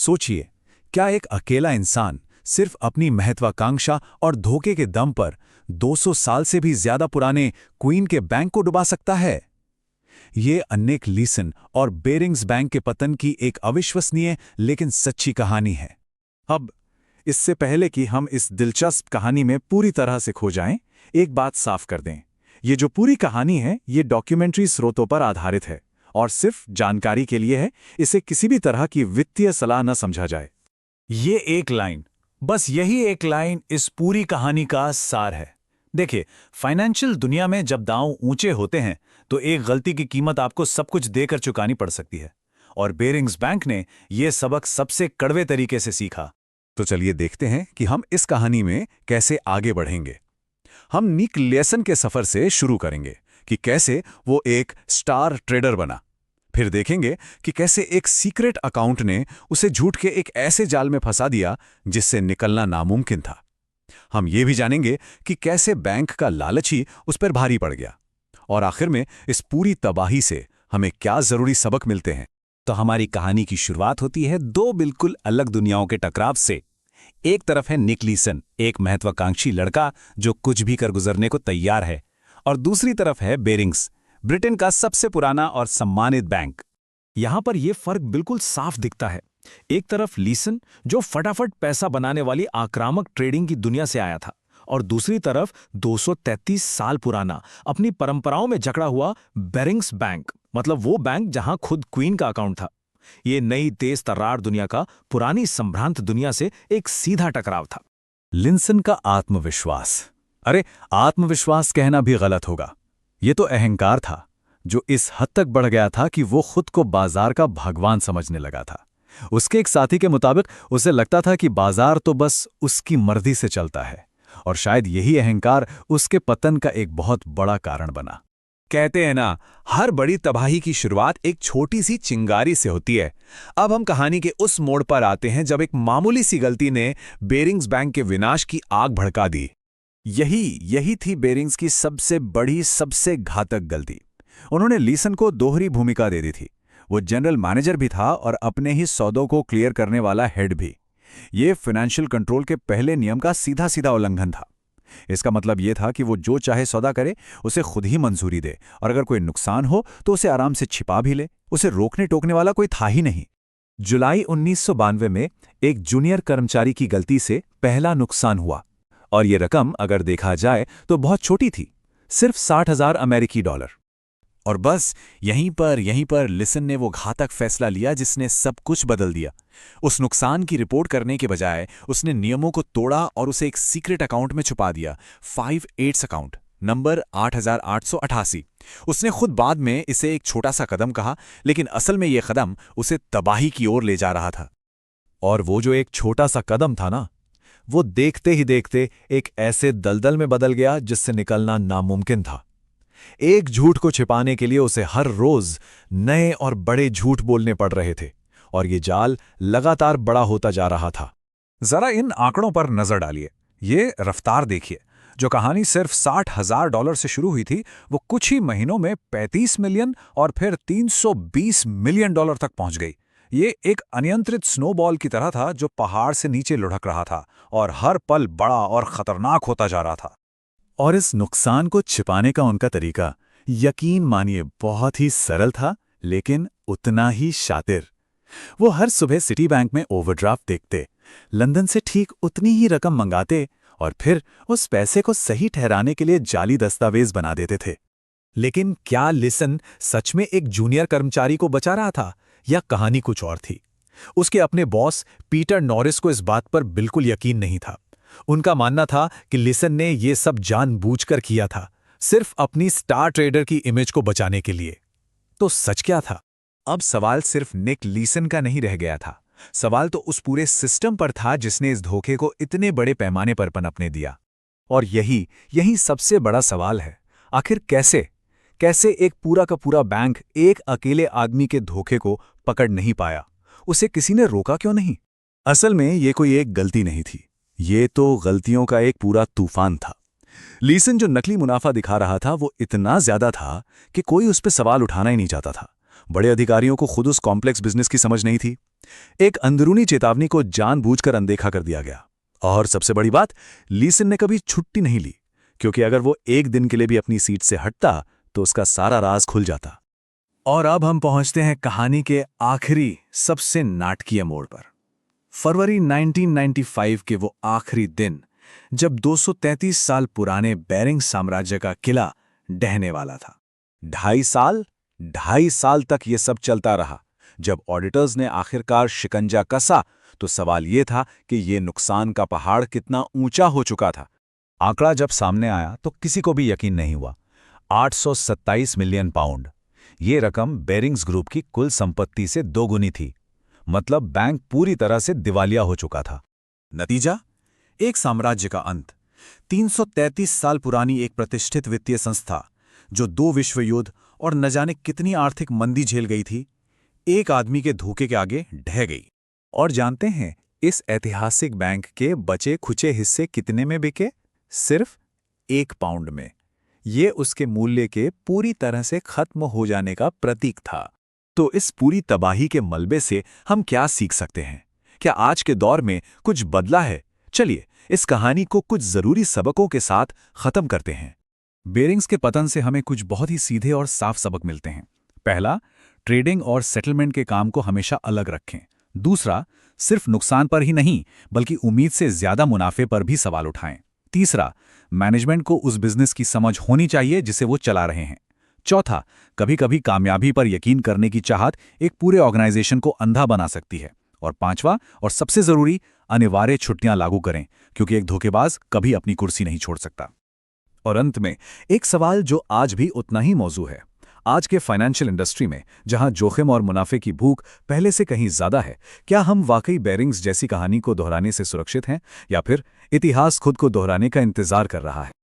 सोचिए, क्या एक अकेला इंसान सिर्फ अपनी महत्वाकांक्षा और धोखे के दम पर 200 साल से भी ज्यादा पुराने क्वीन के बैंक को डुबा सकता है? ये निक लीसन और बेरिंग्स बैंक के पतन की एक अविश्वसनीय लेकिन सच्ची कहानी है। अब इससे पहले कि हम इस दिलचस्प कहानी में पूरी तरह से खो जाएं, एक बात साफ कर दें। ये जो पूरी कहानी है, ये डॉक्यूमेंट्री स्रोतों पर आधारित है और सिर्फ जानकारी के लिए है। इसे किसी भी तरह की वित्तीय सलाह न समझा जाए। ये एक लाइन, बस यही एक लाइन इस पूरी कहानी का सार है। देखिए, फाइनेंशियल दुनिया में जब दांव ऊंचे होते हैं तो एक गलती की कीमत आपको सब कुछ देकर चुकानी पड़ सकती है, और बेरिंग्स बैंक ने यह सबक सबसे कड़वे तरीके से सीखा। तो चलिए देखते हैं कि हम इस कहानी में कैसे आगे बढ़ेंगे। हम निक लीसन के सफर से शुरू करेंगे कि कैसे वो एक स्टार ट्रेडर बना। फिर देखेंगे कि कैसे एक सीक्रेट अकाउंट ने उसे झूठ के एक ऐसे जाल में फंसा दिया जिससे निकलना नामुमकिन था। हम ये भी जानेंगे कि कैसे बैंक का लालच ही उस पर भारी पड़ गया। और आखिर में इस पूरी तबाही से हमें क्या जरूरी सबक मिलते हैं। तो हमारी कहानी की शुरुआत होती है दो बिल्कुल अलग दुनियाओं के टकराव से। एक तरफ है निक लीसन, एक महत्वाकांक्षी लड़का जो कुछ भी कर गुजरने को तैयार है, और दूसरी तरफ है बेरिंग्स, ब्रिटेन का सबसे पुराना और सम्मानित बैंक। यहां पर यह फर्क बिल्कुल साफ दिखता है। एक तरफ लीसन, जो फटाफट पैसा बनाने वाली आक्रामक ट्रेडिंग की दुनिया से आया था, और दूसरी तरफ 233 साल पुराना, अपनी परंपराओं में जकड़ा हुआ बेरिंग्स बैंक, मतलब वो बैंक जहां खुद क्वीन का अकाउंट था। ये नई तेज तर्रार दुनिया का पुरानी संभ्रांत दुनिया से एक सीधा टकराव था। लिंसन का आत्मविश्वास, अरे आत्मविश्वास कहना भी गलत होगा। ये तो अहंकार था जो इस हद तक बढ़ गया था कि वो खुद को बाजार का भगवान समझने लगा था। उसके एक साथी के मुताबिक उसे लगता था कि बाजार तो बस उसकी मर्जी से चलता है, और शायद यही अहंकार उसके पतन का एक बहुत बड़ा कारण बना। कहते हैं ना, हर बड़ी तबाही की शुरुआत एक छोटी सी चिंगारी से होती है। अब हम कहानी के उस मोड़ पर आते हैं जब एक मामूली सी गलती ने बेरिंग्स बैंक के विनाश की आग भड़का दी। यही थी बेरिंग्स की सबसे बड़ी, सबसे घातक गलती। उन्होंने लीसन को दोहरी भूमिका दे दी थी। वो जनरल मैनेजर भी था और अपने ही सौदों को क्लियर करने वाला हेड भी। ये फाइनेंशियल कंट्रोल के पहले नियम का सीधा सीधा उल्लंघन था। इसका मतलब यह था कि वो जो चाहे सौदा करे, उसे खुद ही मंजूरी दे, और अगर कोई नुकसान हो तो उसे आराम से छिपा भी ले। उसे रोकने टोकने वाला कोई था ही नहीं। जुलाई 1992 में एक जूनियर कर्मचारी की गलती से पहला नुकसान हुआ, और ये रकम अगर देखा जाए तो बहुत छोटी थी, सिर्फ 60,000 अमेरिकी डॉलर। और बस यहीं पर लिसन ने वो घातक फैसला लिया जिसने सब कुछ बदल दिया। उस नुकसान की रिपोर्ट करने के बजाय उसने नियमों को तोड़ा और उसे एक सीक्रेट अकाउंट में छुपा दिया, 58 अकाउंट, नंबर 8888। उसने खुद बाद में इसे एक छोटा सा कदम कहा, लेकिन असल में यह कदम उसे तबाही की ओर ले जा रहा था। और वो जो एक छोटा सा कदम था ना, वो देखते ही देखते एक ऐसे दलदल में बदल गया जिससे निकलना नामुमकिन था। एक झूठ को छिपाने के लिए उसे हर रोज नए और बड़े झूठ बोलने पड़ रहे थे, और ये जाल लगातार बड़ा होता जा रहा था। जरा इन आंकड़ों पर नजर डालिए, ये रफ्तार देखिए। जो कहानी सिर्फ 60,000 डॉलर से शुरू हुई थी, वो कुछ ही महीनों में 35 मिलियन और फिर 320 मिलियन डॉलर तक पहुंच गई। ये एक अनियंत्रित स्नोबॉल की तरह था जो पहाड़ से नीचे लुढ़क रहा था और हर पल बड़ा और खतरनाक होता जा रहा था। और इस नुकसान को छिपाने का उनका तरीका, यकीन मानिए, बहुत ही सरल था, लेकिन उतना ही शातिर। वो हर सुबह सिटी बैंक में ओवरड्राफ्ट देखते, लंदन से ठीक उतनी ही रकम मंगाते, और फिर उस पैसे को सही ठहराने के लिए जाली दस्तावेज बना देते थे। लेकिन क्या लिसन सच में एक जूनियर कर्मचारी को बचा रहा था, या कहानी कुछ और थी? उसके अपने बॉस पीटर नॉरिस को इस बात पर बिल्कुल यकीन नहीं था। उनका मानना था कि लिसन ने यह सब जानबूझकर किया था, सिर्फ अपनी स्टार ट्रेडर की इमेज को बचाने के लिए। तो सच क्या था? अब सवाल सिर्फ निक लीसन का नहीं रह गया था। सवाल तो उस पूरे सिस्टम पर था जिसने इस धोखे को इतने बड़े पैमाने पर पनपने दिया। और यही सबसे बड़ा सवाल है। आखिर कैसे एक पूरा का पूरा बैंक एक अकेले आदमी के धोखे को पकड़ नहीं पाया? उसे किसी ने रोका क्यों नहीं? असल में ये कोई एक गलती नहीं थी, ये तो गलतियों का एक पूरा तूफान था। लीसन जो नकली मुनाफा दिखा रहा था वो इतना ज्यादा था कि कोई उस पर सवाल उठाना ही नहीं चाहता था। बड़े अधिकारियों को खुद उस कॉम्प्लेक्स बिजनेस की समझ नहीं थी। एक अंदरूनी चेतावनी को जानबूझकर अनदेखा कर दिया गया। और सबसे बड़ी बात, लीसन ने कभी छुट्टी नहीं ली, क्योंकि अगर वो एक दिन के लिए भी अपनी सीट से हटता तो उसका सारा राज खुल जाता। और अब हम पहुंचते हैं कहानी के आखिरी सबसे नाटकीय मोड़ पर। फरवरी 1995 के वो आखिरी दिन, जब 233 साल पुराने बेरिंग साम्राज्य का किला ढहने वाला था। 2.5 साल तक ये सब चलता रहा। जब ऑडिटर्स ने आखिरकार शिकंजा कसा तो सवाल ये था कि ये नुकसान का पहाड़ कितना ऊंचा हो चुका था। आंकड़ा जब सामने आया तो किसी को भी यकीन नहीं हुआ। 827 मिलियन पाउंड। ये रकम बेरिंग्स ग्रुप की कुल संपत्ति से दोगुनी थी। मतलब बैंक पूरी तरह से दिवालिया हो चुका था। नतीजा, एक साम्राज्य का अंत। 333 साल पुरानी एक प्रतिष्ठित वित्तीय संस्था, जो 2 विश्व युद्ध और न जाने कितनी आर्थिक मंदी झेल गई थी, एक आदमी के धोखे के आगे ढह गई। और जानते हैं इस ऐतिहासिक बैंक के बचे खुचे हिस्से कितने में बिके? सिर्फ 1 पाउंड में। ये उसके मूल्य के पूरी तरह से खत्म हो जाने का प्रतीक था। तो इस पूरी तबाही के मलबे से हम क्या सीख सकते हैं? क्या आज के दौर में कुछ बदला है? चलिए इस कहानी को कुछ जरूरी सबकों के साथ खत्म करते हैं। बेरिंग्स के पतन से हमें कुछ बहुत ही सीधे और साफ सबक मिलते हैं। पहला, ट्रेडिंग और सेटलमेंट के काम को हमेशा अलग रखें। दूसरा, सिर्फ नुकसान पर ही नहीं बल्कि उम्मीद से ज्यादा मुनाफे पर भी सवाल उठाएं। तीसरा, मैनेजमेंट को उस बिजनेस की समझ होनी चाहिए जिसे वो चला रहे हैं। चौथा, कभी कभी कामयाबी पर यकीन करने की चाहत एक पूरे ऑर्गेनाइजेशन को अंधा बना सकती है। और पांचवा और सबसे जरूरी, अनिवार्य छुट्टियां लागू करें, क्योंकि एक धोखेबाज कभी अपनी कुर्सी नहीं छोड़ सकता। और अंत में एक सवाल जो आज भी उतना ही मौजू है। आज के फाइनेंशियल इंडस्ट्री में जहां जोखिम और मुनाफे की भूख पहले से कहीं ज्यादा है, क्या हम वाकई बेरिंग्स जैसी कहानी को दोहराने से सुरक्षित हैं, या फिर इतिहास खुद को दोहराने का इंतजार कर रहा है?